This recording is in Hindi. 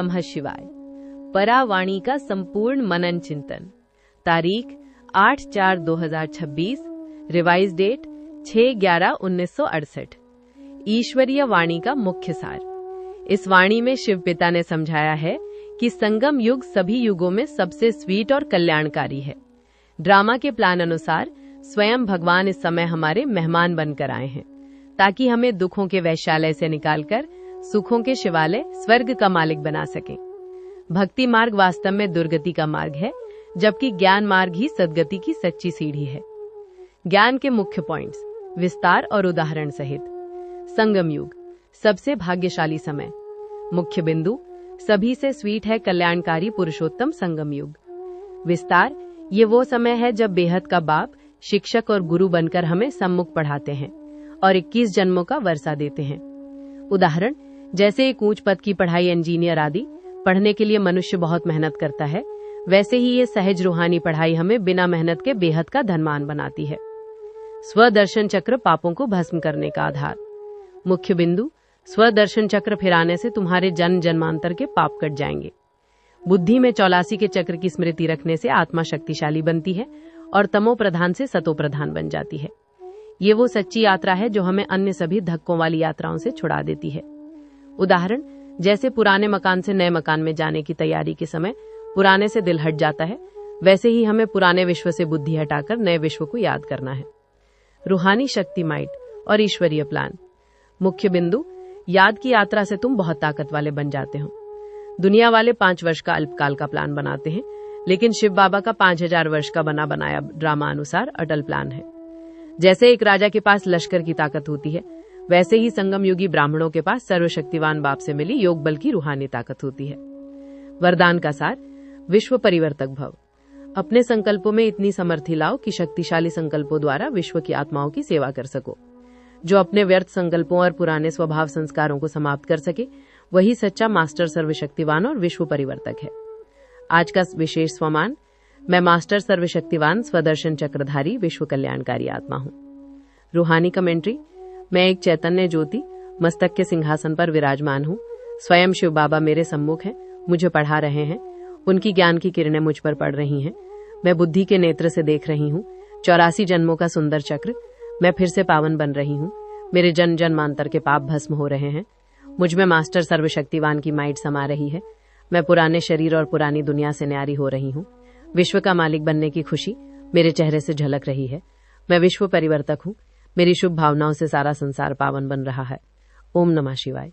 नमः शिवाय। परावाणी का संपूर्ण मनन चिंतन। तारीख 8/4/2026, रिवाइज डेट 6/11/1968। ईश्वरीय वाणी का मुख्य सार। इस वाणी में शिव पिता ने समझाया है कि संगम युग सभी युगों में सबसे स्वीट और कल्याणकारी है। ड्रामा के प्लान अनुसार स्वयं भगवान इस समय हमारे मेहमान बनकर आए हैं, ताकि हमें दुखों के वैश्यालय से निकालकर सुखों के शिवालय स्वर्ग का मालिक बना सकें। भक्ति मार्ग वास्तव में दुर्गति का मार्ग है, जबकि ज्ञान मार्ग ही सद्गति की सच्ची सीढ़ी है। ज्ञान के मुख्य पॉइंट्स विस्तार और उदाहरण सहित। संगम युग सबसे भाग्यशाली समय। मुख्य बिंदु सभी से स्वीट है कल्याणकारी पुरुषोत्तम संगम युग। विस्तार ये वो समय है जब बेहद का बाप शिक्षक और गुरु बनकर हमें सम्मुख पढ़ाते हैं और 21 जन्मों का वर्षा देते हैं। उदाहरण जैसे एक ऊंच पद की पढ़ाई, इंजीनियर आदि पढ़ने के लिए मनुष्य बहुत मेहनत करता है, वैसे ही ये सहज रूहानी पढ़ाई हमें बिना मेहनत के बेहद का धनवान बनाती है। स्वदर्शन चक्र पापों को भस्म करने का आधार। मुख्य बिंदु स्वदर्शन चक्र फिराने से तुम्हारे जन्म जन्मांतर के पाप कट जाएंगे। बुद्धि में 84 के चक्र की स्मृति रखने से आत्मा शक्तिशाली बनती है और तमो प्रधान से सतो प्रधान बन जाती है। ये वो सच्ची यात्रा है जो हमें अन्य सभी धक्कों वाली यात्राओं से छुड़ा देती है। उदाहरण जैसे पुराने मकान से नए मकान में जाने की तैयारी के समय पुराने से दिल हट जाता है, वैसे ही हमें पुराने विश्व से बुद्धि हटाकर नए विश्व को याद करना है। रूहानी शक्ति माइट और ईश्वरीय प्लान। मुख्य बिंदु याद की यात्रा से तुम बहुत ताकत वाले बन जाते हो। दुनिया वाले 5 वर्ष का अल्पकाल का प्लान बनाते हैं, लेकिन शिव बाबा का 5000 वर्ष का बना बनाया ड्रामा अनुसार अटल प्लान है। जैसे एक राजा के पास लश्कर की ताकत होती है, वैसे ही संगम युगी ब्राह्मणों के पास सर्वशक्तिवान बाप से मिली योग बल की रूहानी ताकत होती है। वरदान का सार विश्व परिवर्तक भव। अपने संकल्पों में इतनी समर्थी लाओ कि शक्तिशाली संकल्पों द्वारा विश्व की आत्माओं की सेवा कर सको। जो अपने व्यर्थ संकल्पों और पुराने स्वभाव संस्कारों को समाप्त कर सके, वही सच्चा मास्टर सर्वशक्तिवान और विश्व परिवर्तक है। आज का विशेष स्वमान, मैं मास्टर सर्वशक्तिवान स्वदर्शन चक्रधारी विश्व कल्याणकारी आत्मा हूँ। रूहानी कमेंट्री, मैं एक चैतन्य ज्योति मस्तक के सिंहासन पर विराजमान हूँ। स्वयं शिव बाबा मेरे सम्मुख हैं, मुझे पढ़ा रहे हैं। उनकी ज्ञान की किरणें मुझ पर पड़ रही हैं। मैं बुद्धि के नेत्र से देख रही हूँ 84 जन्मों का सुंदर चक्र। मैं फिर से पावन बन रही हूँ। मेरे जन्म जन्मांतर के पाप भस्म हो रहे हैं। मुझ में मास्टर सर्वशक्तिवान की माइट समा रही है। मैं पुराने शरीर और पुरानी दुनिया से न्यारी हो रही हूँ। विश्व का मालिक बनने की खुशी मेरे चेहरे से झलक रही है। मैं विश्व परिवर्तक हूँ। मेरी शुभ भावनाओं से सारा संसार पावन बन रहा है। ओम नमः शिवाय।